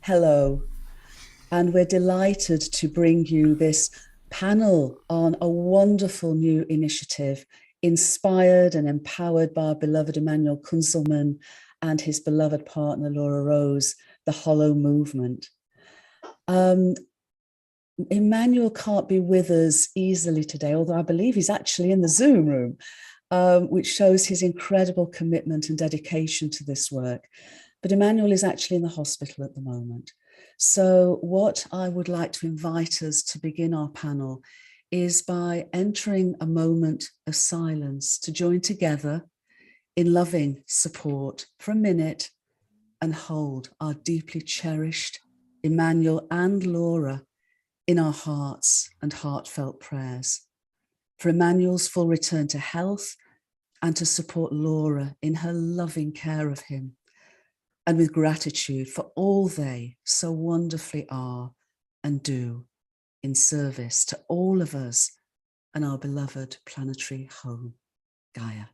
Hello, and we're delighted to bring you this panel on a wonderful new initiative inspired and empowered by our beloved Emmanuel Kunzelman and his beloved partner Laura Rose, the Holo movement. Emmanuel can't be with us easily today, although I believe he's actually in the Zoom room, which shows his incredible commitment and dedication to this work. But Emmanuel is actually in the hospital at the moment. So what I would like to invite us to begin our panel is by entering a moment of silence to join together in loving support for a minute and hold our deeply cherished Emmanuel and Laura in our hearts and heartfelt prayers for Emmanuel's full return to health and to support Laura in her loving care of him, and with gratitude for all they so wonderfully are and do in service to all of us and our beloved planetary home, Gaia.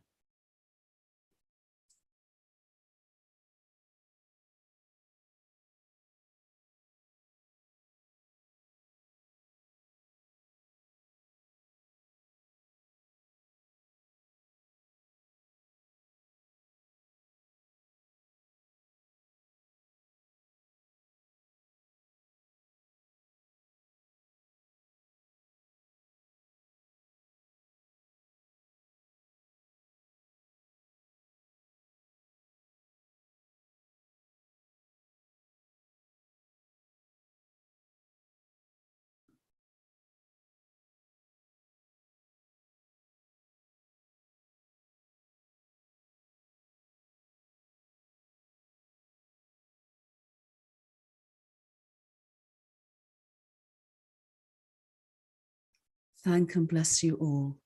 Thank and bless you all,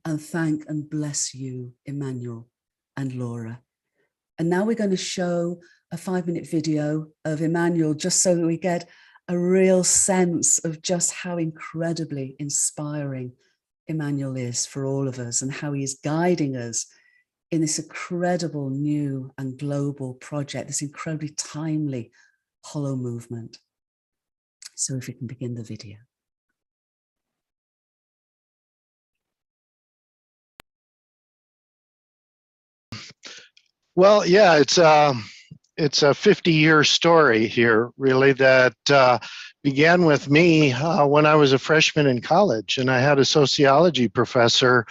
and thank and bless you, Emmanuel and Laura. And now we're going to show a 5-minute video of Emmanuel, just so that we get a real sense of just how incredibly inspiring Emmanuel is for all of us and how he is guiding us in this incredible new and global project, this incredibly timely Holo movement. So if we can begin the video. Well, yeah, it's a 50-year story here, really, that began with me when I was a freshman in college, and I had a sociology professor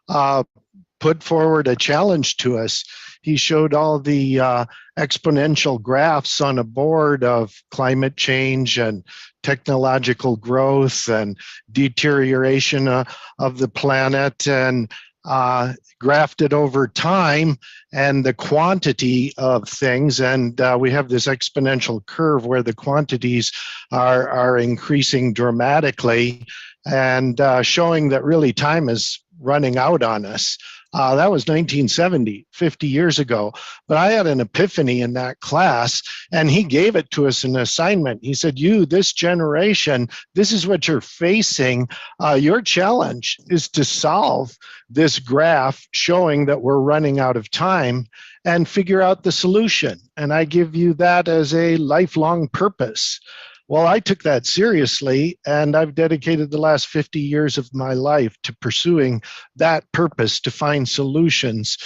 put forward a challenge to us. He showed all the exponential graphs on a board of climate change and technological growth and deterioration of the planet, and graphed it over time and the quantity of things. And we have this exponential curve where the quantities are increasing dramatically and showing that really time is running out on us. That was 1970, 50 years ago. But I had an epiphany in that class, and he gave it to us in an assignment. He said, this generation, this is what you're facing. Your challenge is to solve this graph showing that we're running out of time and figure out the solution. And I give you that as a lifelong purpose. Well, I took that seriously, and I've dedicated the last 50 years of my life to pursuing that purpose, to find solutions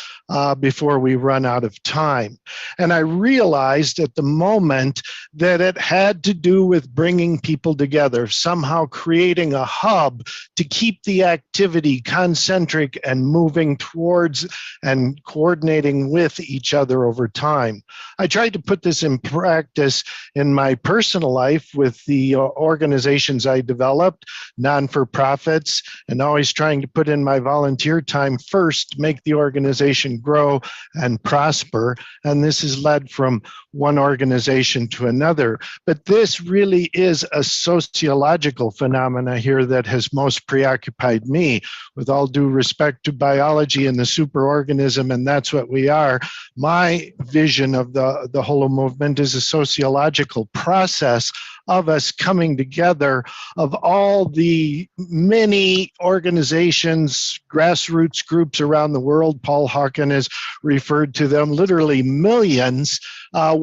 before we run out of time. And I realized at the moment that it had to do with bringing people together, somehow creating a hub to keep the activity concentric and moving towards and coordinating with each other over time. I tried to put this in practice in my personal life with the organizations I developed, non-for-profits, and always trying to put in my volunteer time first to make the organization grow and prosper. And this has led from one organization to another. But this really is a sociological phenomena here that has most preoccupied me. With all due respect to biology and the superorganism, and that's what we are, my vision of the Holo movement is a sociological process of us coming together, of all the many organizations, grassroots groups around the world. Paul Hawken has referred to them, literally millions,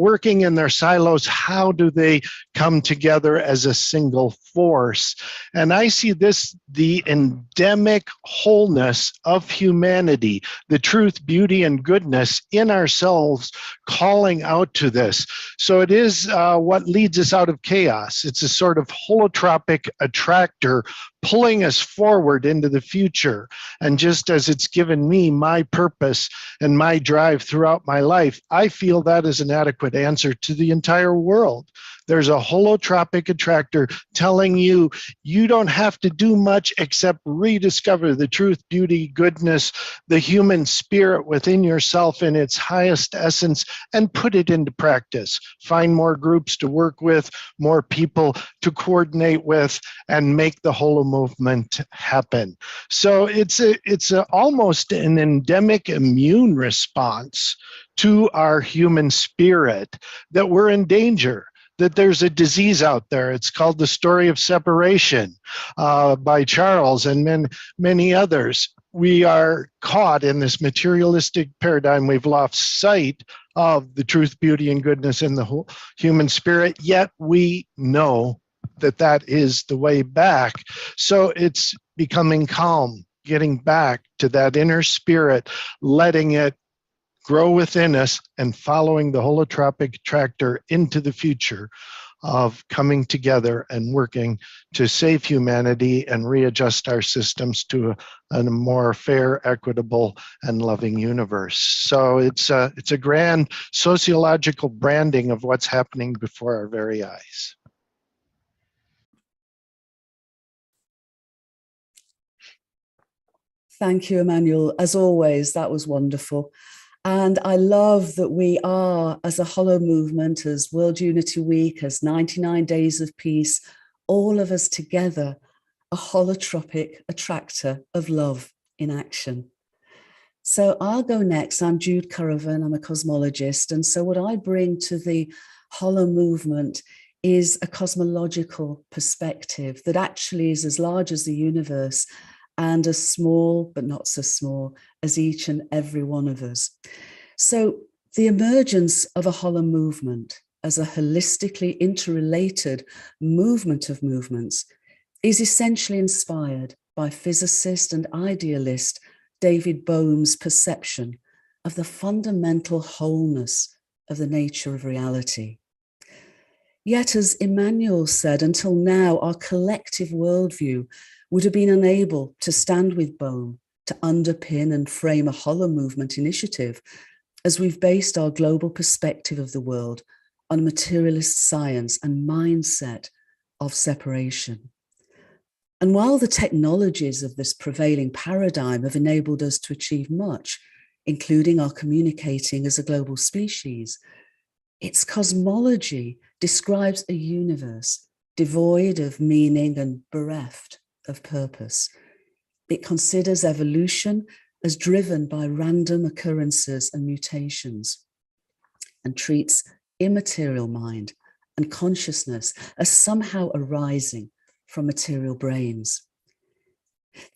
working in their silos, how do they come together as a single force? And I see this, the endemic wholeness of humanity, the truth, beauty, and goodness in ourselves calling out to this. So it is what leads us out of chaos. It's a sort of holotropic attractor pulling us forward into the future. And just as it's given me my purpose and my drive throughout my life, I feel that is an adequate answer to the entire world. There's a holotropic attractor telling you, you don't have to do much except rediscover the truth, beauty, goodness, the human spirit within yourself in its highest essence, and put it into practice. Find more groups to work with, more people to coordinate with, and make the Holo movement happen. So it's almost an endemic immune response to our human spirit that we're in danger, that there's a disease out there. It's called The Story of Separation by Charles and many others. We are caught in this materialistic paradigm. We've lost sight of the truth, beauty, and goodness in the whole human spirit, yet we know that that is the way back. So it's becoming calm, getting back to that inner spirit, letting it grow within us, and following the holotropic attractor into the future of coming together and working to save humanity and readjust our systems to a more fair, equitable, and loving universe. So it's a grand sociological branding of what's happening before our very eyes. Thank you, Emmanuel. As always, that was wonderful. And I love that we are, as a Holo movement, as World Unity Week, as 99 Days of Peace, all of us together, a holotropic attractor of love in action. So I'll go next. I'm Jude Curravan. I'm a cosmologist. And so what I bring to the Holo movement is a cosmological perspective that actually is as large as the universe and as small, but not so small, as each and every one of us. So the emergence of a Holo movement as a holistically interrelated movement of movements is essentially inspired by physicist and idealist David Bohm's perception of the fundamental wholeness of the nature of reality. Yet, as Emmanuel said, until now, our collective worldview would have been unable to stand with Bohm to underpin and frame a Holo movement initiative, as we've based our global perspective of the world on materialist science and mindset of separation. And while the technologies of this prevailing paradigm have enabled us to achieve much, including our communicating as a global species, its cosmology describes a universe devoid of meaning and bereft of purpose. It considers evolution as driven by random occurrences and mutations, and treats immaterial mind and consciousness as somehow arising from material brains.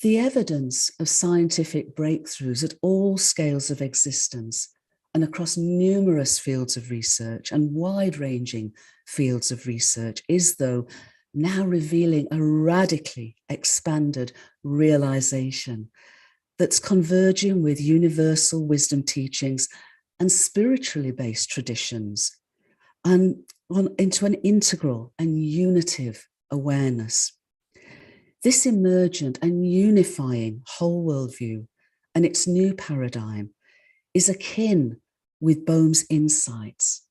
The evidence of scientific breakthroughs at all scales of existence and across numerous fields of research and wide-ranging fields of research is, though, now revealing a radically expanded realization that's converging with universal wisdom teachings and spiritually based traditions, and into an integral and unitive awareness. This emergent and unifying whole worldview and its new paradigm is akin with Bohm's insights,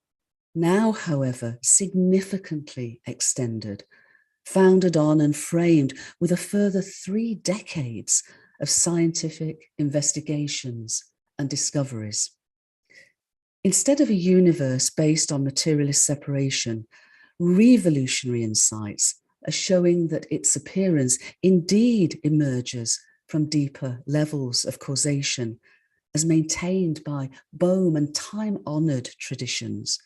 now, however, significantly extended, founded on and framed with a further 3 decades of scientific investigations and discoveries. Instead of a universe based on materialist separation, revolutionary insights are showing that its appearance indeed emerges from deeper levels of causation, as maintained by Bohm and time-honoured traditions,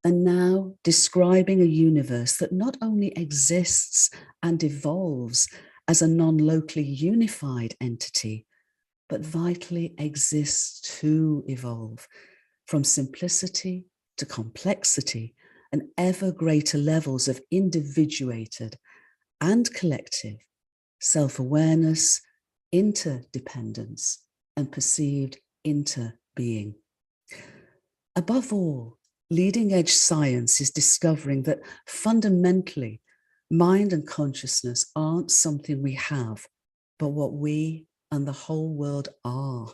and now describing a universe that not only exists and evolves as a non-locally unified entity, but vitally exists to evolve from simplicity to complexity and ever greater levels of individuated and collective self-awareness, interdependence, and perceived interbeing. Above all, leading-edge science is discovering that fundamentally, mind and consciousness aren't something we have, but what we and the whole world are,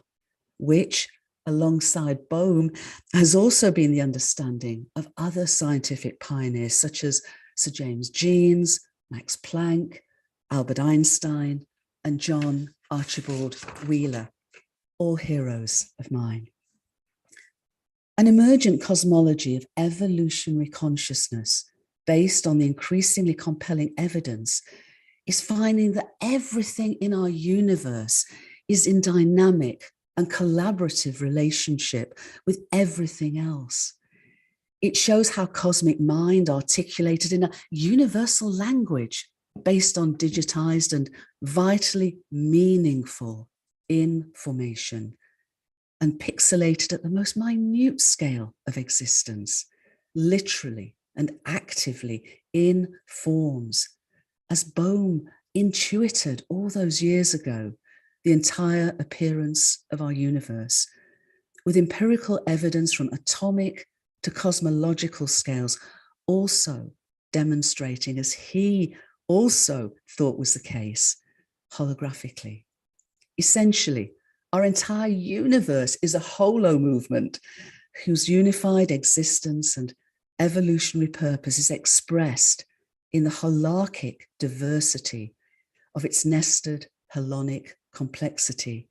which, alongside Bohm, has also been the understanding of other scientific pioneers such as Sir James Jeans, Max Planck, Albert Einstein, and John Archibald Wheeler, all heroes of mine. An emergent cosmology of evolutionary consciousness based on the increasingly compelling evidence is finding that everything in our universe is in dynamic and collaborative relationship with everything else. It shows how cosmic mind articulated in a universal language based on digitized and vitally meaningful information and pixelated at the most minute scale of existence, literally and actively in forms, as Bohm intuited all those years ago the entire appearance of our universe, with empirical evidence from atomic to cosmological scales also demonstrating, as he also thought was the case, holographically. Essentially, our entire universe is a holo movement whose unified existence and evolutionary purpose is expressed in the holarchic diversity of its nested holonic complexity.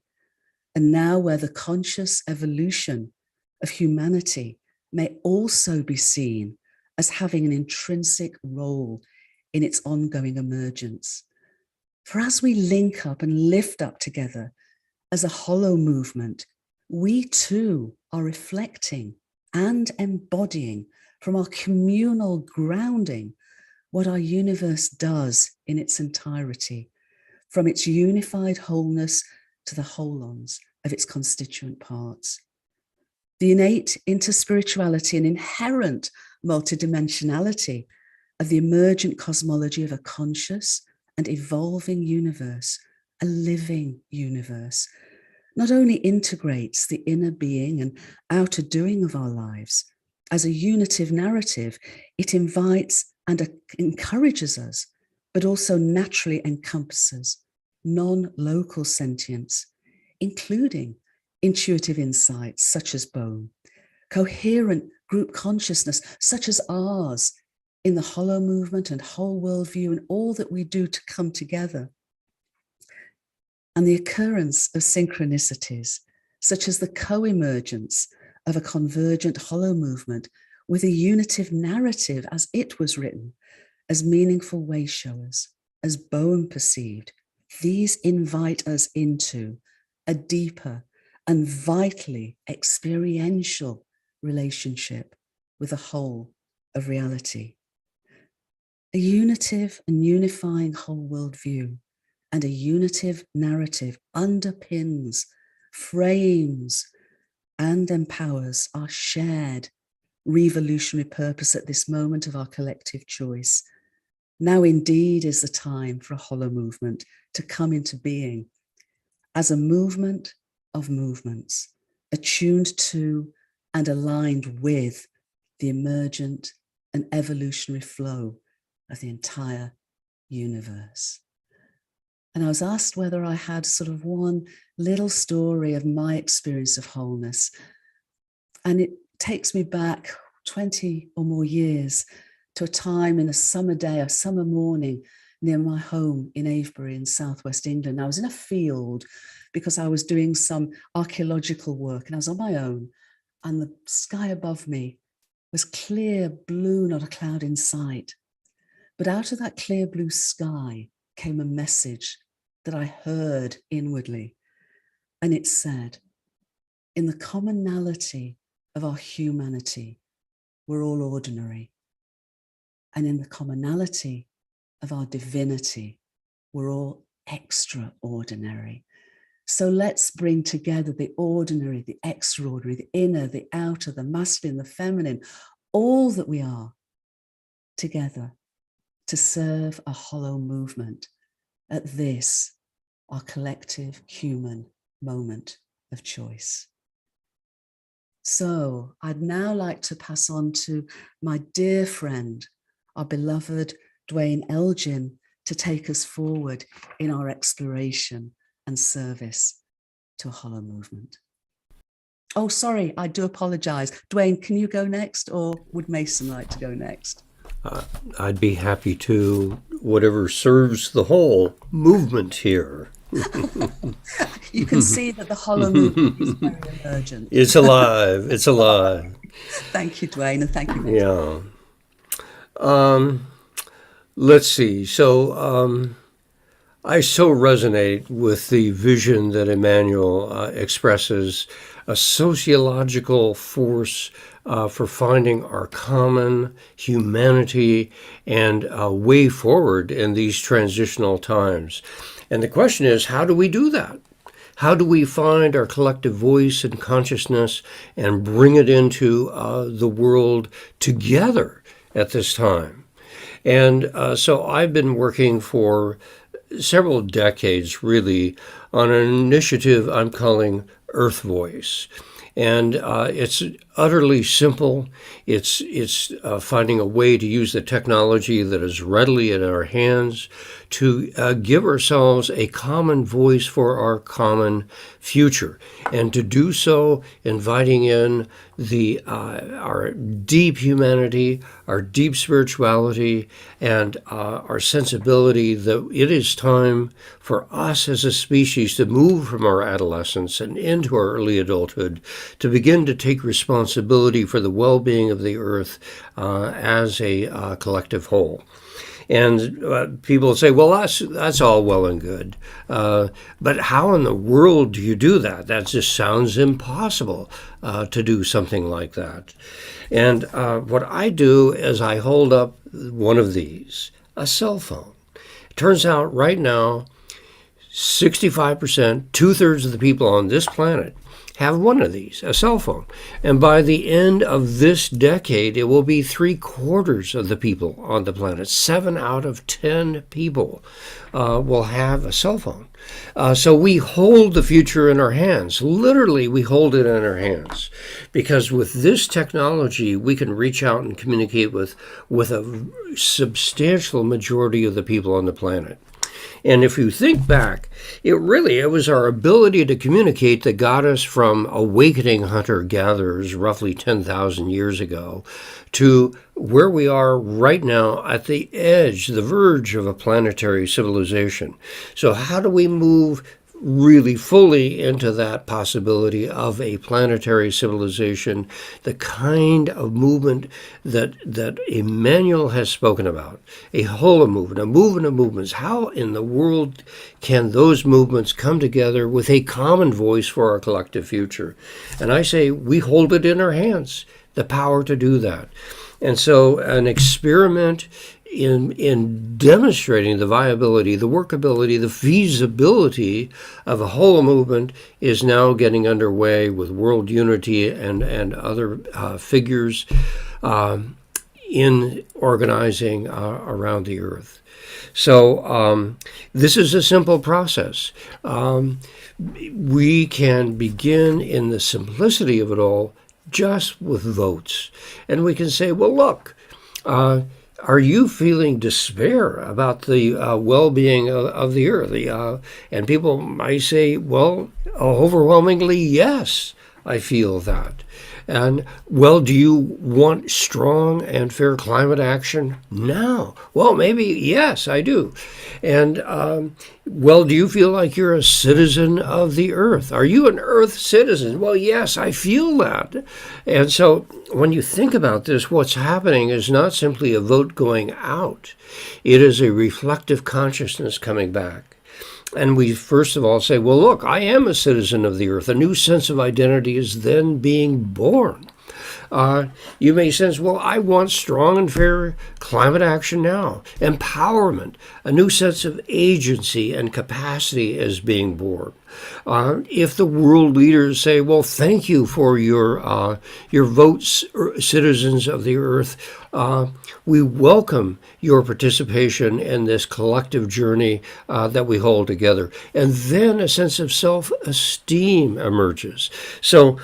And now where the conscious evolution of humanity may also be seen as having an intrinsic role in its ongoing emergence. For as we link up and lift up together as a holo movement, we too are reflecting and embodying from our communal grounding what our universe does in its entirety, from its unified wholeness to the holons of its constituent parts. The innate interspirituality and inherent multidimensionality of the emergent cosmology of a conscious and evolving universe, a living universe, not only integrates the inner being and outer doing of our lives. As a unitive narrative, it invites and encourages us, but also naturally encompasses non-local sentience, including intuitive insights such as Bohm, coherent group consciousness such as ours in the Holo movement and whole worldview and all that we do to come together, and the occurrence of synchronicities such as the co-emergence of a convergent Holo movement with a unitive narrative as it was written, as meaningful way showers, as Bohm perceived. These invite us into a deeper and vitally experiential relationship with the whole of reality. A unitive and unifying whole worldview and a unitive narrative underpins, frames, and empowers our shared revolutionary purpose at this moment of our collective choice. Now indeed is the time for a Holo movement to come into being as a movement of movements, attuned to and aligned with the emergent and evolutionary flow of the entire universe. And I was asked whether I had sort of one little story of my experience of wholeness. And it takes me back 20 or more years to a time in a summer day, a summer morning near my home in Avebury in southwest England. I was in a field because I was doing some archaeological work and I was on my own, and the sky above me was clear blue, not a cloud in sight. But out of that clear blue sky came a message that I heard inwardly. And it said, in the commonality of our humanity, we're all ordinary. And in the commonality of our divinity, we're all extraordinary. So let's bring together the ordinary, the extraordinary, the inner, the outer, the masculine, the feminine, all that we are together to serve a Holo movement at this, our collective human moment of choice. So I'd now like to pass on to my dear friend, our beloved Dwayne Elgin, to take us forward in our exploration and service to a Holo movement. Oh, sorry, I do apologize. Dwayne, can you go next, or would Mason like to go next? I'd be happy to, whatever serves the whole movement here. You can see that the Holo movement is very emergent. It's alive. It's alive. Thank you, Dwayne, and thank you, Mason. Yeah. Let's see. So I so resonate with the vision that Emmanuel expresses, a sociological force for finding our common humanity and a way forward in these transitional times. And the question is, how do we do that? How do we find our collective voice and consciousness and bring it into the world together at this time? And so I've been working for several decades, really, on an initiative I'm calling Earth Voice. And it's utterly simple. It's finding a way to use the technology that is readily in our hands to give ourselves a common voice for our common future, and to do so inviting in our deep humanity, our deep spirituality, and our sensibility that it is time for us as a species to move from our adolescence and into our early adulthood, to begin to take responsibility for the well-being of the earth as a collective whole. And people say, well, that's all well and good. But how in the world do you do that? That just sounds impossible to do something like that. And what I do is I hold up one of these, a cell phone. It turns out right now, 65%, 2/3 of the people on this planet have one of these, a cell phone. And by the end of this decade, it will be 3/4 of the people on the planet. 7 out of 10 people will have a cell phone. So we hold the future in our hands. Literally, we hold it in our hands. Because with this technology, we can reach out and communicate with a substantial majority of the people on the planet. And if you think back, it was our ability to communicate that got us from awakening hunter-gatherers roughly 10,000 years ago to where we are right now at the edge, the verge of a planetary civilization. So how do we move really fully into that possibility of a planetary civilization, the kind of movement that Emmanuel has spoken about, a Holo movement, a movement of movements? How in the world can those movements come together with a common voice for our collective future? And I say we hold it in our hands, the power to do that. And so an experiment in demonstrating the viability, the workability, the feasibility of a Holo movement is now getting underway with World Unity and other figures in organizing around the earth. So this is a simple process. We can begin in the simplicity of it all just with votes. And we can say, well, look, are you feeling despair about the well-being of the earth? And people might say, well, overwhelmingly, yes, I feel that. And, well, do you want strong and fair climate action now? Well, maybe, yes, I do. And, well, do you feel like you're a citizen of the earth? Are you an earth citizen? Well, yes, I feel that. And so when you think about this, what's happening is not simply a vote going out. It is a reflective consciousness coming back. And we first of all say, well, look, I am a citizen of the earth. A new sense of identity is then being born. You may sense, well, I want strong and fair climate action now, empowerment, a new sense of agency and capacity is being born. If the world leaders say, well, thank you for your votes, citizens of the earth, we welcome your participation in this collective journey that we hold together. And then a sense of self-esteem emerges. So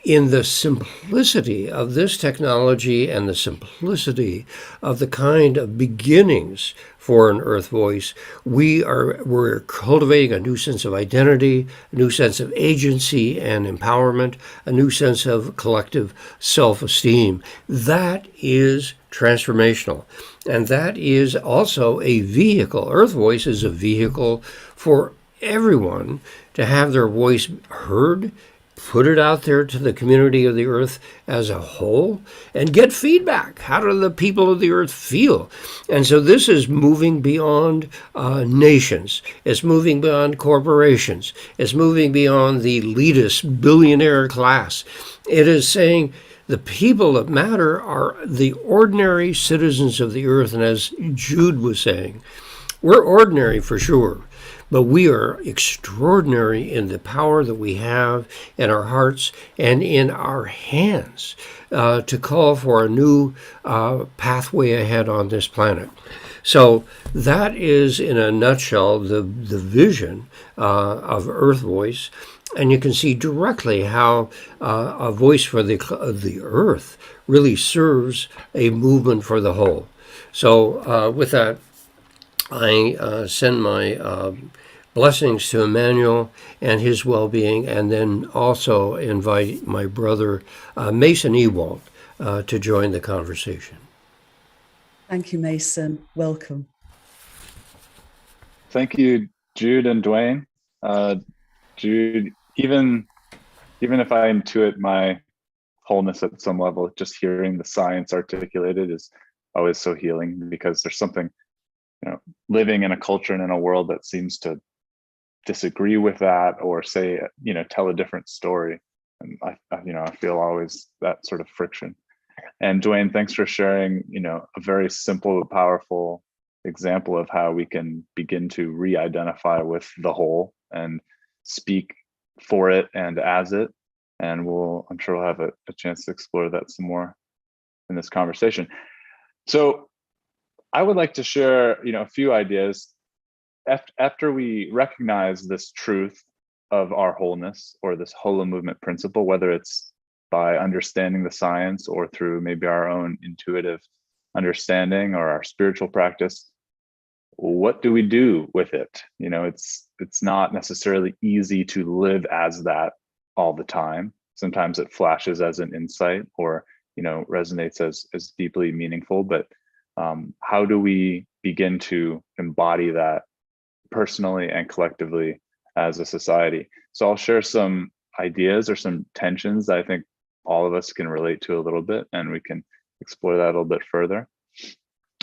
in the simplicity of this technology and the simplicity of the kind of beginnings for an Earth voice, we're cultivating a new sense of identity, a new sense of agency and empowerment, a new sense of collective self-esteem. That is transformational. And that is also a vehicle. Earth Voice is a vehicle for everyone to have their voice heard, put it out there to the community of the earth as a whole, and get feedback. How do the people of the earth feel? And so this is moving beyond nations. It's moving beyond corporations. It's moving beyond the elitist billionaire class. It is saying the people that matter are the ordinary citizens of the earth. And as Jude was saying, we're ordinary for sure, but we are extraordinary in the power that we have in our hearts and in our hands to call for a new pathway ahead on this planet. So that is, in a nutshell, the vision of Earth Voice. And you can see directly how a voice for the earth really serves a movement for the whole. So with that, I send my blessings to Emmanuel and his well-being, and then also invite my brother Mason Ewald to join the conversation. Thank you, Mason. Welcome. Thank you, Jude and Dwayne. Jude, even if I intuit my wholeness at some level, just hearing the science articulated is always so healing, because there's something, living in a culture and in a world that seems to disagree with that, or say, tell a different story. And I feel always that sort of friction. And Dwayne, thanks for sharing, a very simple, powerful example of how we can begin to re-identify with the whole and speak for it and as it. And I'm sure we'll have a chance to explore that some more in this conversation. So I would like to share, a few ideas. After we recognize this truth of our wholeness, or this Holomovement principle, whether it's by understanding the science or through maybe our own intuitive understanding or our spiritual practice, what do we do with it? It's not necessarily easy to live as that all the time. Sometimes it flashes as an insight, or resonates as deeply meaningful. But how do we begin to embody that personally and collectively as a society? So I'll share some ideas or some tensions that I think all of us can relate to a little bit, and we can explore that a little bit further.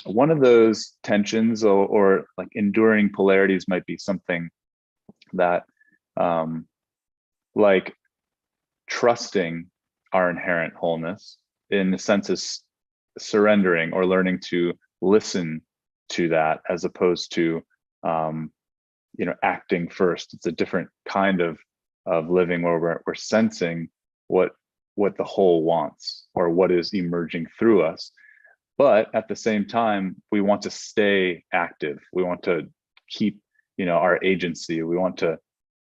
One of those tensions or like enduring polarities might be something that like trusting our inherent wholeness, in the sense of surrendering or learning to listen to that, as opposed to acting first. It's a different kind of living, where we're sensing what the whole wants, or what is emerging through us. But at the same time, we want to stay active. We want to keep, our agency. We want to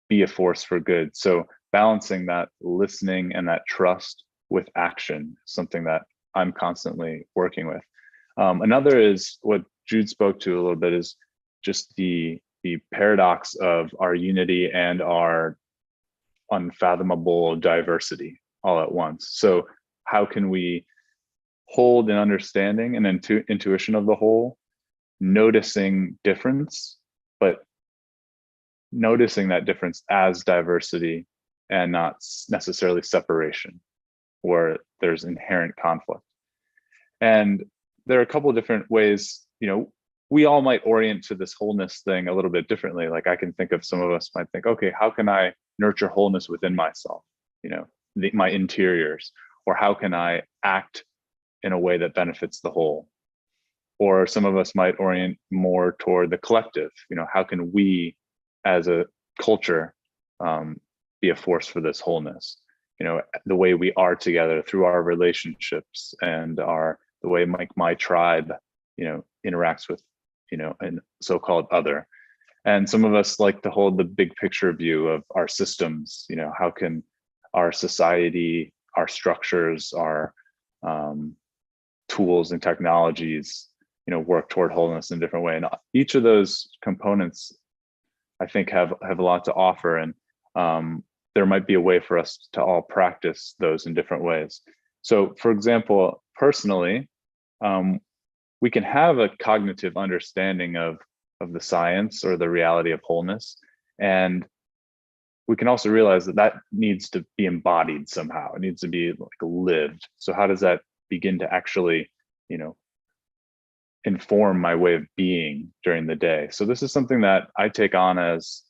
be a force for good. So balancing that listening and that trust with action is something that I'm constantly working with. Another is what Jude spoke to a little bit, is just the paradox of our unity and our unfathomable diversity all at once. So how can we hold an understanding and intuition of the whole, noticing difference, but noticing that difference as diversity and not necessarily separation, where there's inherent conflict. And there are a couple of different ways, we all might orient to this wholeness thing a little bit differently. Like I can think of, some of us might think, okay, how can I nurture wholeness within myself, my interiors? or how can I act in a way that benefits the whole? Or some of us might orient more toward the collective. How can we as a culture be a force for this wholeness? The way we are together through our relationships and the way my tribe, interacts with, an so-called other. And some of us like to hold the big picture view of our systems. How can our society, our structures, our tools and technologies, work toward wholeness in a different way? And each of those components, I think, have a lot to offer. And there might be a way for us to all practice those in different ways. So, for example, personally, we can have a cognitive understanding of the science or the reality of wholeness. And we can also realize that needs to be embodied somehow. It needs to be like lived. So how does that begin to actually, inform my way of being during the day? So this is something that I take on as,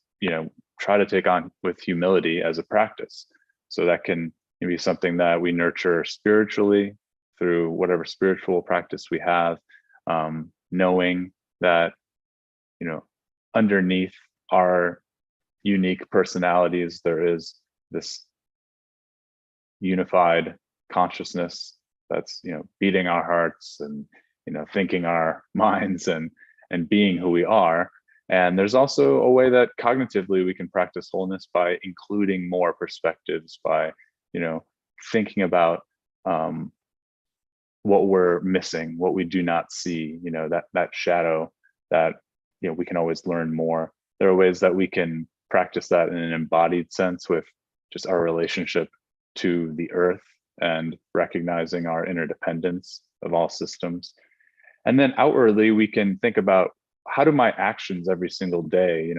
try to take on with humility as a practice. So that can be something that we nurture spiritually through whatever spiritual practice we have, knowing that, underneath our unique personalities, there is this unified consciousness that's, beating our hearts and, thinking our minds and being who we are. And there's also a way that cognitively we can practice wholeness by including more perspectives, by, thinking about what we're missing, what we do not see, that shadow that, we can always learn more. There are ways that we can practice that in an embodied sense with just our relationship to the earth and recognizing our interdependence of all systems. And then outwardly, we can think about, how do my actions every single day,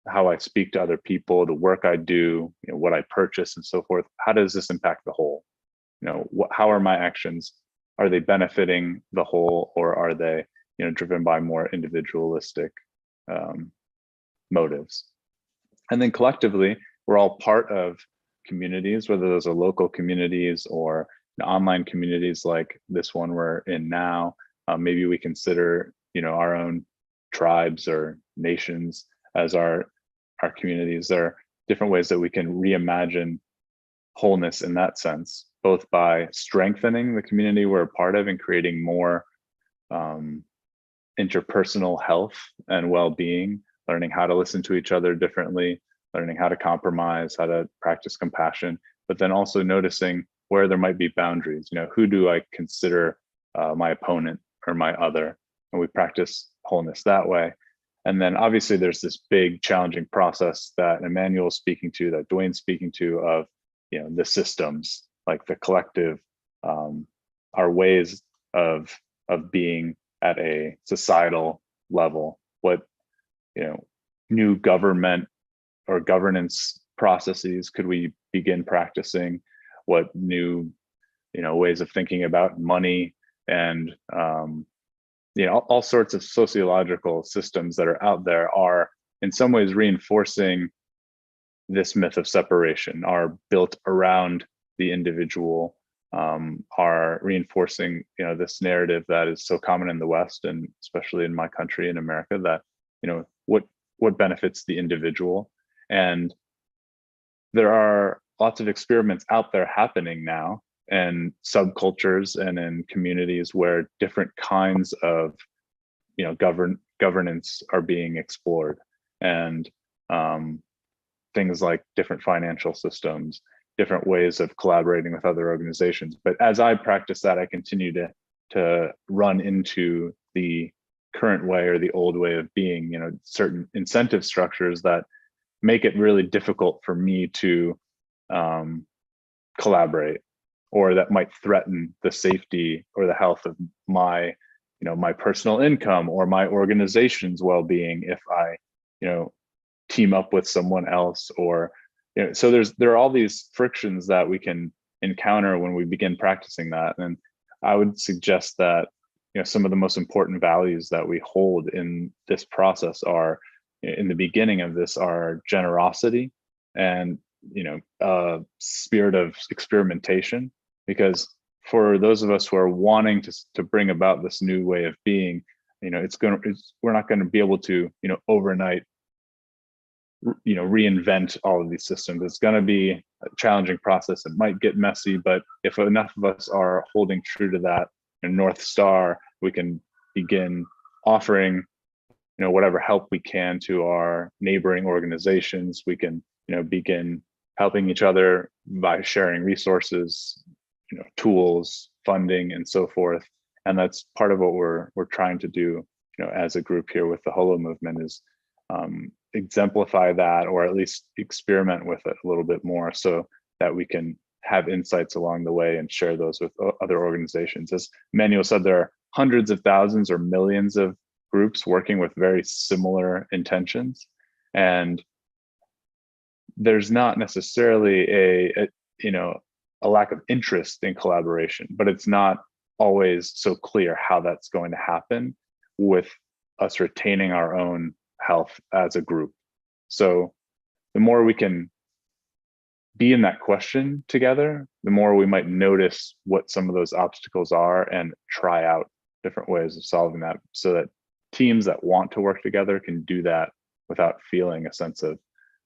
how I speak to other people, the work I do, what I purchase and so forth, how does this impact the whole? How are my actions? Are they benefiting the whole, or are they, driven by more individualistic motives? And then collectively, we're all part of communities, whether those are local communities or online communities like this one we're in now. Maybe we consider, our own tribes or nations as our communities. There are different ways that we can reimagine wholeness in that sense, both by strengthening the community we're a part of and creating more interpersonal health and well-being, learning how to listen to each other differently, learning how to compromise, how to practice compassion, but then also noticing where there might be boundaries. Who do I consider my opponent or my other? And we practice wholeness that way. And then obviously there's this big challenging process that Emmanuel's speaking to, that Dwayne's speaking to, of, the systems, like the collective, our ways of being at a societal level. What, new government or governance processes could we begin practicing? What new, ways of thinking about money and, all sorts of sociological systems that are out there are in some ways reinforcing this myth of separation, are built around the individual, are reinforcing, this narrative that is so common in the West, and especially in my country, in America, that, what benefits the individual. And there are lots of experiments out there happening now, and subcultures and in communities where different kinds of, governance are being explored, and things like different financial systems, different ways of collaborating with other organizations. But as I practice that, I continue to run into the current way or the old way of being, certain incentive structures that make it really difficult for me to collaborate, or that might threaten the safety or the health of my, my personal income or my organization's well-being if I, team up with someone else. Or, so there are all these frictions that we can encounter when we begin practicing that. And I would suggest that, some of the most important values that we hold in this process are, in the beginning of this, are generosity and spirit of experimentation, because for those of us who are wanting to bring about this new way of being, we're not going to be able to, overnight, reinvent all of these systems. It's going to be a challenging process. It might get messy, but if enough of us are holding true to that North Star, we can begin offering, whatever help we can to our neighboring organizations. We can, begin helping each other by sharing resources, tools, funding, and so forth. And that's part of what we're trying to do, as a group here with the Holo movement, is exemplify that, or at least experiment with it a little bit more, so that we can have insights along the way and share those with other organizations. As Manuel said, there are hundreds of thousands or millions of groups working with very similar intentions, and there's not necessarily a lack of interest in collaboration, but it's not always so clear how that's going to happen with us retaining our own health as a group. So the more we can be in that question together, the more we might notice what some of those obstacles are and try out different ways of solving that, so that teams that want to work together can do that without feeling a sense of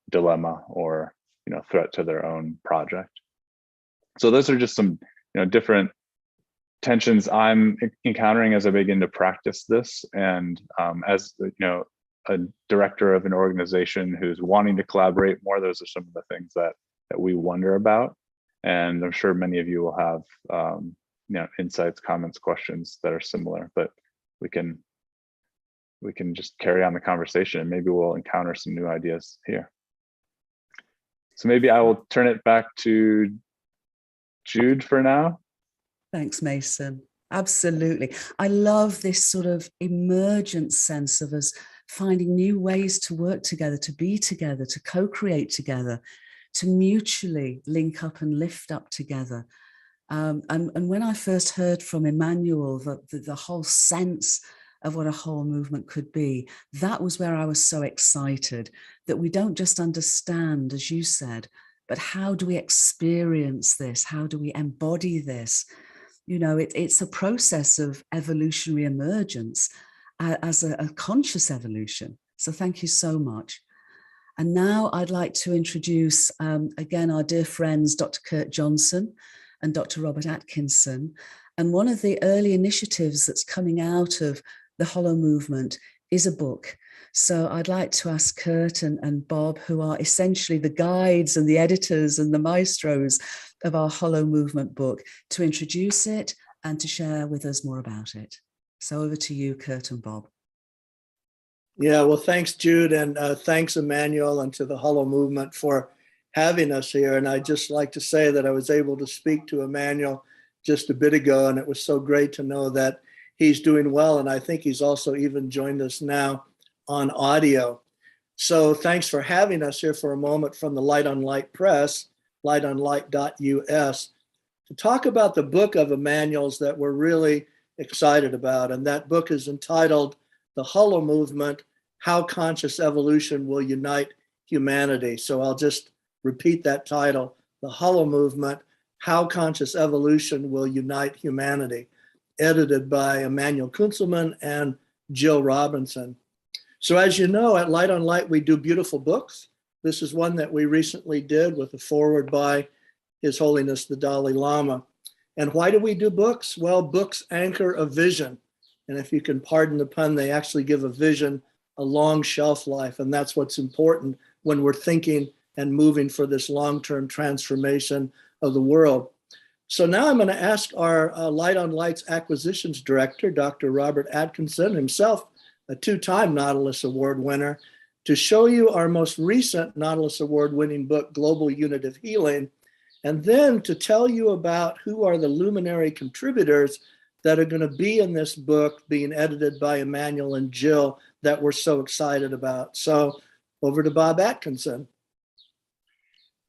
dilemma or threat to their own project. So those are just some different tensions I'm encountering as I begin to practice this, and as a director of an organization who's wanting to collaborate more, those are some of the things that we wonder about. And I'm sure many of you will have insights, comments, questions that are similar, but we can just carry on the conversation, and maybe we'll encounter some new ideas here. So maybe I will turn it back to Jude for now. Thanks, Mason. Absolutely. I love this sort of emergent sense of us finding new ways to work together, to be together, to co-create together, to mutually link up and lift up together. And when I first heard from Emmanuel the whole sense of what a whole movement could be, that was where I was so excited, that we don't just understand, as you said, but how do we experience this? How do we embody this? It's a process of evolutionary emergence as a conscious evolution. So thank you so much. And now I'd like to introduce, again, our dear friends, Dr. Kurt Johnson and Dr. Robert Atkinson. And one of the early initiatives that's coming out of the Holo movement is a book. So I'd like to ask Kurt and Bob, who are essentially the guides and the editors and the maestros of our Holo movement book, to introduce it and to share with us more about it. So over to you, Kurt and Bob. Yeah, well, thanks, Jude, and thanks, Emmanuel, and to the Holo movement for having us here. And I'd just like to say that I was able to speak to Emmanuel just a bit ago, and it was so great to know that he's doing well. And I think he's also even joined us now on audio. So thanks for having us here for a moment from the Light on Light Press, lightonlight.us, to talk about the book of Emmanuel's that we're really excited about. And that book is entitled The Holo Movement, How Conscious Evolution Will Unite Humanity. So I'll just repeat that title, The Holo Movement, How Conscious Evolution Will Unite Humanity, edited by Emmanuel Kunzelman and Jill Robinson. So as you know, at Light on Light, we do beautiful books. This is one that we recently did with a foreword by His Holiness the Dalai Lama. And why do we do books? Well, books anchor a vision. And if you can pardon the pun, they actually give a vision a long shelf life. And that's what's important when we're thinking and moving for this long-term transformation of the world. So now I'm going to ask our Light on Light's acquisitions director, Dr. Robert Atkinson, himself a two-time Nautilus Award winner, to show you our most recent Nautilus Award-winning book, Global Unit of Healing, and then to tell you about who are the luminary contributors that are going to be in this book being edited by Emmanuel and Jill that we're so excited about. So over to Bob Atkinson.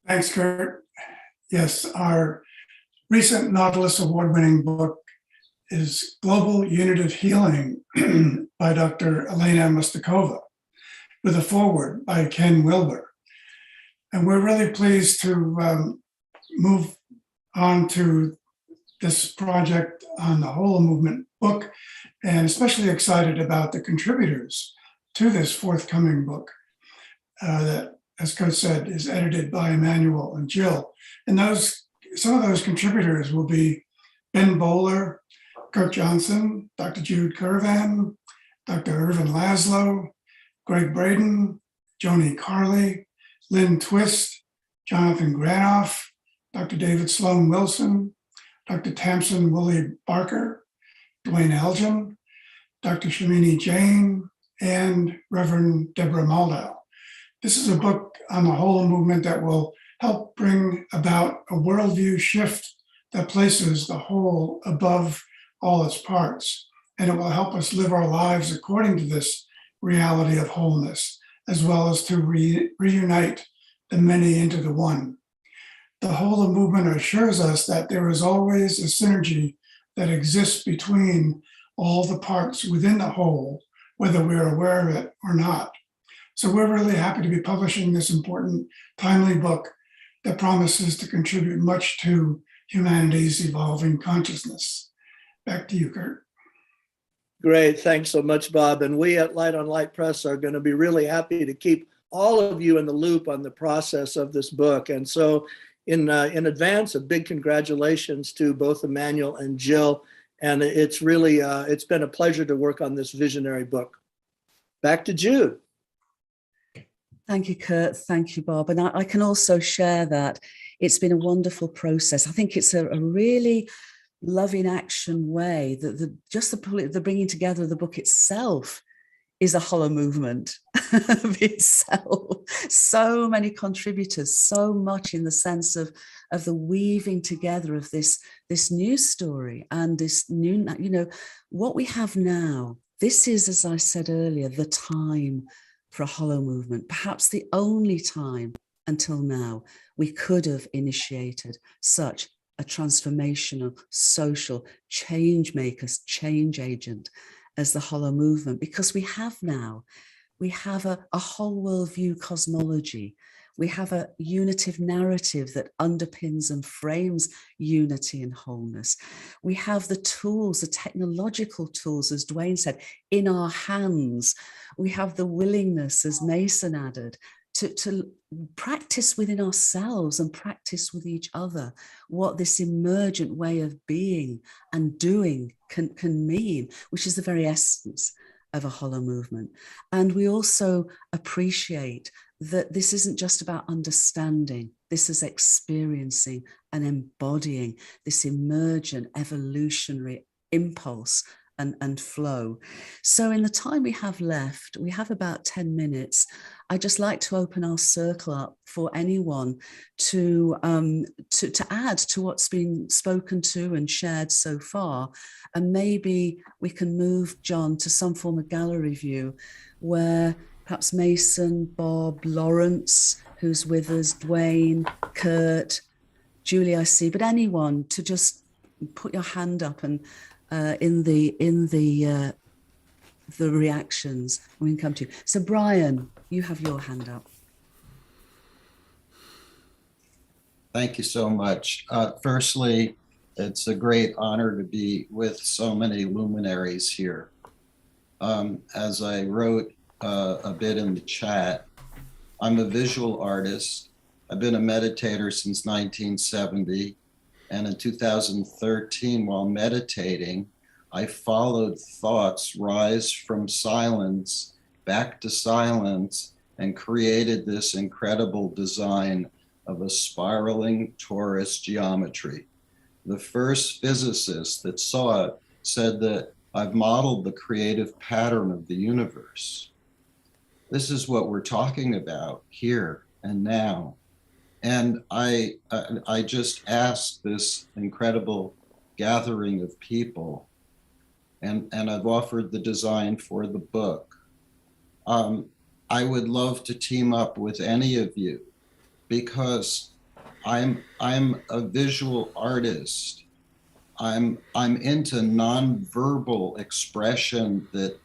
Thanks, Kurt. Yes, our recent Nautilus Award-winning book is Global Unit of Healing by Dr. Elena Mustakova, with a foreword by Ken Wilber. And we're really pleased to move on to this project on the Holomovement book, and especially excited about the contributors to this forthcoming book that, as Kurt said, is edited by Emmanuel and Jill. And some of those contributors will be Ben Bowler, Kurt Johnson, Dr. Jude Curvan, Dr. Irvin Laszlo, Greg Braden, Joni Carley, Lynn Twist, Jonathan Granoff, Dr. David Sloan Wilson, Dr. Tamsin Woolley Barker, Dwayne Elgin, Dr. Shamini Jain, and Reverend Deborah Maldau. This is a book on the Holomovement that will help bring about a worldview shift that places the whole above all its parts. And it will help us live our lives according to this reality of wholeness, as well as to reunite the many into the one. The Holomovement assures us that there is always a synergy that exists between all the parts within the whole, whether we're aware of it or not. So we're really happy to be publishing this important, timely book that promises to contribute much to humanity's evolving consciousness. Back to you, Kurt. Great, thanks so much, Bob. And we at Light on Light Press are going to be really happy to keep all of you in the loop on the process of this book. And so in advance, a big congratulations to both Emmanuel and Jill. And it's really, it's been a pleasure to work on this visionary book. Back to Jude. Thank you, Kurt. Thank you, Bob. And I can also share that it's been a wonderful process. I think it's a really loving action way that the bringing together of the book itself is a hollow movement of itself. So many contributors, so much in the sense of the weaving together of this new story and this new, what we have now. This is, as I said earlier, the time for a hollow movement, perhaps the only time until now we could have initiated such a transformational, social change maker, change agent as the Holo movement, because we have a whole worldview cosmology. We have a unitive narrative that underpins and frames unity and wholeness. We have the tools, the technological tools, as Dwayne said, in our hands. We have the willingness, as Mason added, to practice within ourselves and practice with each other what this emergent way of being and doing can mean, which is the very essence of a Holo movement. And we also appreciate that this isn't just about understanding, this is experiencing and embodying this emergent evolutionary impulse and flow. So in the time we have left, we have about 10 minutes. I'd just like to open our circle up for anyone to add to what's been spoken to and shared so far. And maybe we can move, John, to some form of gallery view where perhaps Mason, Bob, Lawrence, who's with us, Dwayne, Kurt, Julie, I see, but anyone to just put your hand up and in the reactions we can come to. So Brian, you have your hand up. Thank you so much. Firstly, it's a great honor to be with so many luminaries here. As I wrote a bit in the chat, I'm a visual artist. I've been a meditator since 1970. And in 2013, while meditating, I followed thoughts rise from silence back to silence and created this incredible design of a spiraling torus geometry. The first physicist that saw it said that I've modeled the creative pattern of the universe. This is what we're talking about here and now. And I just asked this incredible gathering of people, and I've offered the design for the book. I would love to team up with any of you because I'm a visual artist. I'm into nonverbal expression that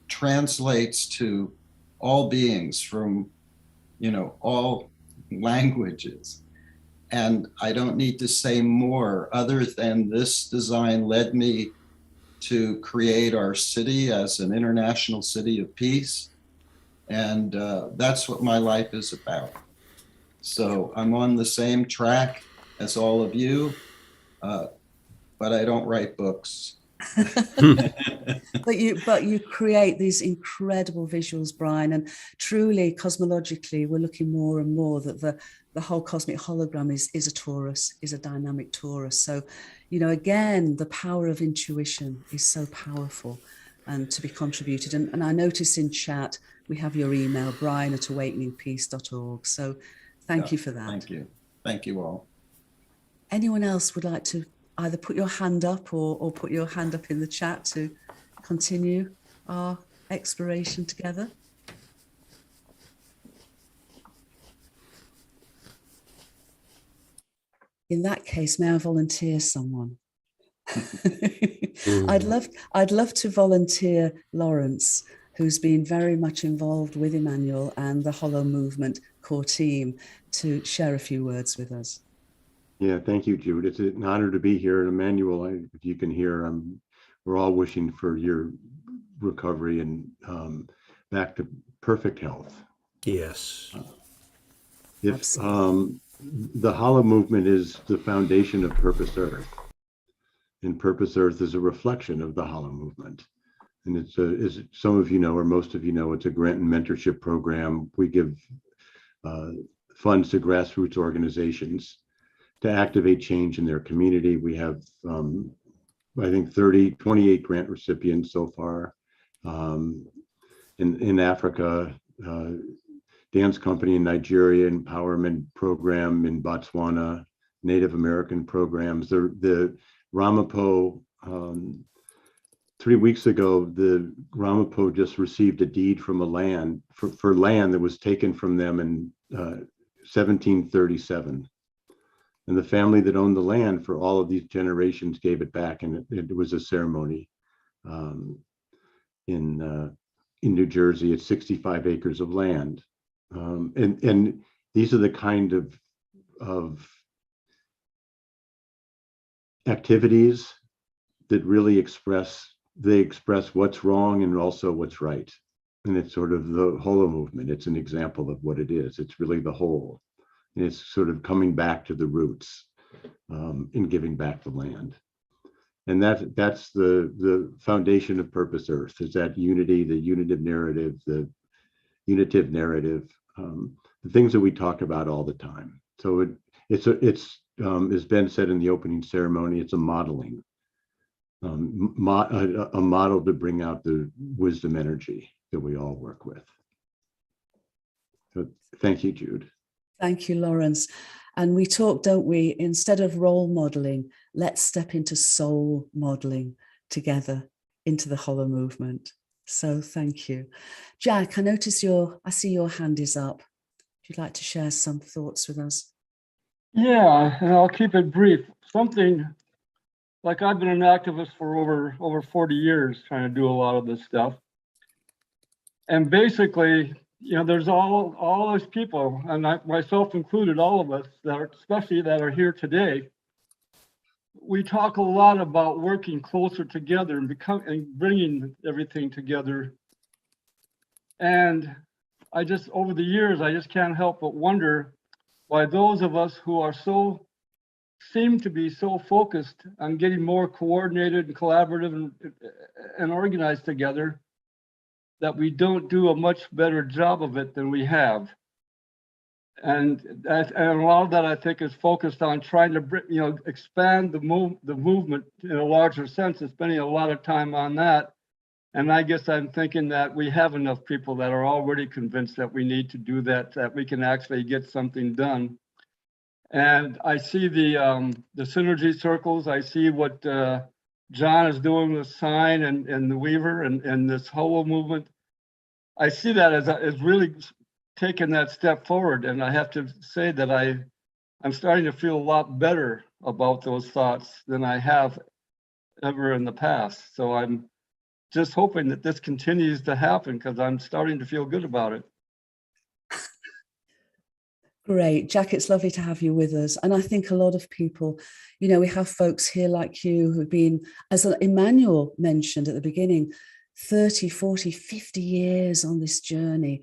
translates to all beings from, all languages. And I don't need to say more other than this design led me to create our city as an international city of peace. And that's what my life is about. So I'm on the same track as all of you, but I don't write books. But you create these incredible visuals, Brian, and truly cosmologically, we're looking more and more that the whole cosmic hologram is a torus, is a dynamic torus. So, you know, again, the power of intuition is so powerful and to be contributed. And I notice in chat, we have your email, brian@awakeningpeace.org. So thank you for that. Thank you. Thank you all. Anyone else would like to either put your hand up or put your hand up in the chat to continue our exploration together? In that case, may I volunteer someone? I'd love to volunteer Lawrence, who's been very much involved with Emmanuel and the Holo Movement core team, to share a few words with us. Yeah, thank you, Jude. It's an honor to be here. And Emmanuel, if you can hear, we're all wishing for your recovery and back to perfect health. Yes. If the Holo Movement is the foundation of Purpose Earth, and Purpose Earth is a reflection of the Holo Movement. And it's as some of you know, or most of you know, it's a grant and mentorship program. We give funds to grassroots organizations to activate change in their community. We have, I think, 28 grant recipients so far. In Africa, dance company in Nigeria, empowerment program in Botswana, Native American programs. The Ramapo, 3 weeks ago, the Ramapo just received a deed from a land, for land that was taken from them in 1737. And the family that owned the land for all of these generations gave it back, and it was a ceremony in New Jersey. It's 65 acres of land, and these are the kind of activities that really express what's wrong and also what's right. And it's sort of the Holo movement. It's an example of what it is. It's really the whole. And it's sort of coming back to the roots and giving back the land. And that's the foundation of Purpose Earth, is that unity, the unitive narrative, the things that we talk about all the time. So it's as Ben said in the opening ceremony, it's a modeling, a model to bring out the wisdom energy that we all work with. So thank you, Jude. Thank you, Lawrence. And we talk, don't we, instead of role modeling, let's step into soul modeling together into the Holo movement. So thank you. Jack, I see your hand is up. If you'd like to share some thoughts with us. Yeah, and I'll keep it brief. Something like, I've been an activist for over 40 years, trying to do a lot of this stuff. And basically, you know, there's all those people, and myself included, all of us especially that are here today. We talk a lot about working closer together and bringing everything together. And over the years, I just can't help but wonder why those of us who seem to be so focused on getting more coordinated and collaborative and organized together, that we don't do a much better job of it than we have. And a lot of that, I think, is focused on trying to expand the movement in a larger sense, and spending a lot of time on that. And I guess I'm thinking that we have enough people that are already convinced that we need to do that we can actually get something done. And I see the synergy circles. I see what John is doing with Sign and the Weaver and this Holo movement. I see that as really taking that step forward. And I have to say that I'm starting to feel a lot better about those thoughts than I have ever in the past. So I'm just hoping that this continues to happen, because I'm starting to feel good about it. Great. Jack, it's lovely to have you with us. And I think a lot of people, you know, we have folks here like you who've been, as Emmanuel mentioned at the beginning, 30, 40, 50 years on this journey.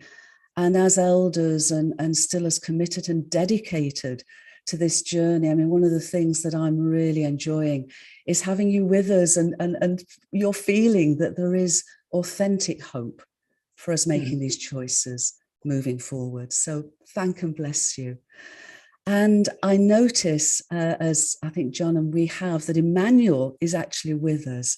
And as elders and still as committed and dedicated to this journey. I mean, one of the things that I'm really enjoying is having you with us and you're feeling that there is authentic hope for us making these choices moving forward. So thank and bless you. And I notice, as I think John and we have, that Emmanuel is actually with us.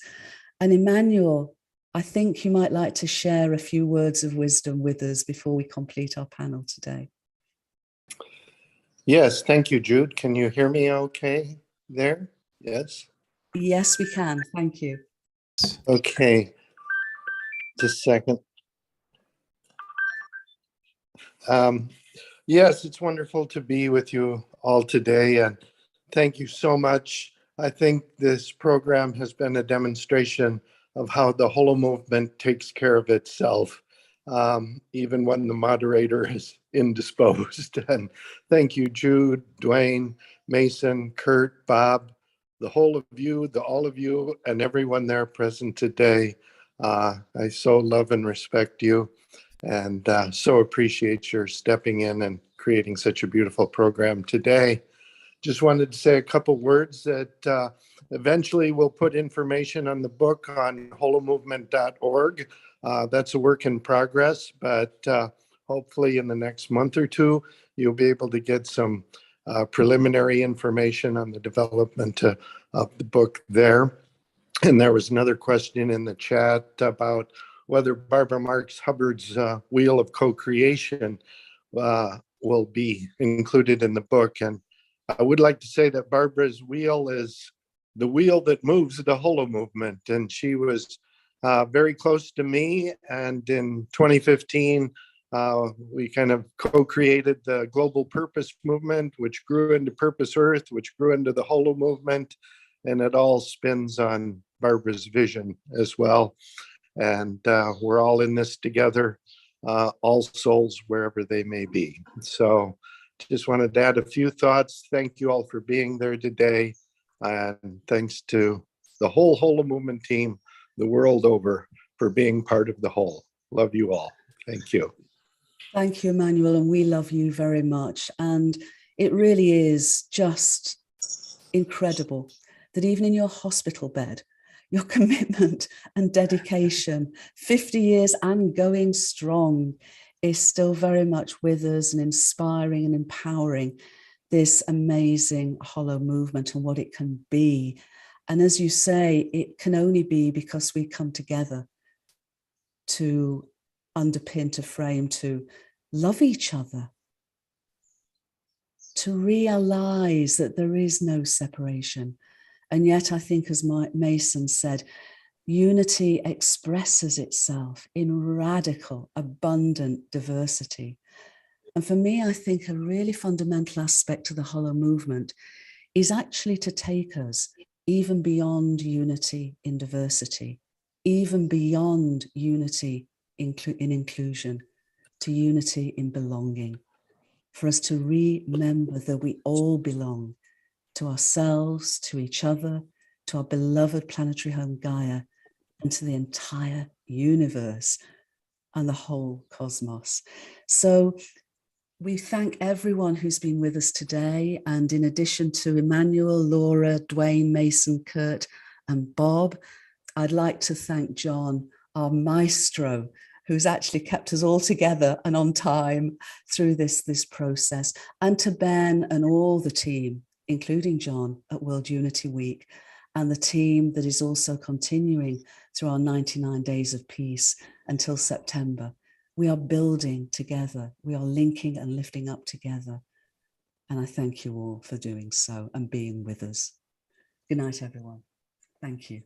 And Emmanuel, I think you might like to share a few words of wisdom with us before we complete our panel today. Yes, thank you, Jude. Can you hear me okay there? Yes? Yes, we can. Thank you. Okay, just a second. Yes, it's wonderful to be with you all today, and thank you so much. I think this program has been a demonstration of how the Holo movement takes care of itself, even when the moderator is indisposed. And thank you, Jude, Dwayne, Mason, Kurt, Bob, the whole of you, all of you, and everyone there present today. I so love and respect you, and so appreciate your stepping in and creating such a beautiful program today. Just wanted to say a couple words that eventually we'll put information on the book on holomovement.org. That's a work in progress, but hopefully in the next month or two, you'll be able to get some preliminary information on the development of the book there. And there was another question in the chat about whether Barbara Marx Hubbard's Wheel of Co-Creation will be included in the book. And I would like to say that Barbara's wheel is the wheel that moves the Holo movement. And she was very close to me. And in 2015, we kind of co-created the Global Purpose Movement, which grew into Purpose Earth, which grew into the Holo movement. And it all spins on Barbara's vision as well. And we're all in this together, all souls wherever they may be. So just wanted to add a few thoughts. Thank you all for being there today. And thanks to the whole Holo movement team the world over for being part of the whole. Love you all. Thank you. Thank you, Emmanuel, and we love you very much. And it really is just incredible that even in your hospital bed, your commitment and dedication, 50 years and going strong, is still very much with us and inspiring and empowering this amazing Holo movement and what it can be. And as you say, it can only be because we come together to underpin, to frame, to love each other, to realize that there is no separation. And yet I think, as Mason said, unity expresses itself in radical, abundant diversity. And for me, I think a really fundamental aspect of the Holo movement is actually to take us even beyond unity in diversity, even beyond unity in inclusion, to unity in belonging, for us to remember that we all belong to ourselves, to each other, to our beloved planetary home Gaia, and to the entire universe and the whole cosmos. So we thank everyone who's been with us today. And in addition to Emmanuel, Laura, Dwayne, Mason, Kurt, and Bob, I'd like to thank John, our maestro, who's actually kept us all together and on time through this process, and to Ben and all the team, including John at World Unity Week, and the team that is also continuing through our 99 Days of Peace until September. We are building together. We are linking and lifting up together. And I thank you all for doing so and being with us. Good night, everyone. Thank you.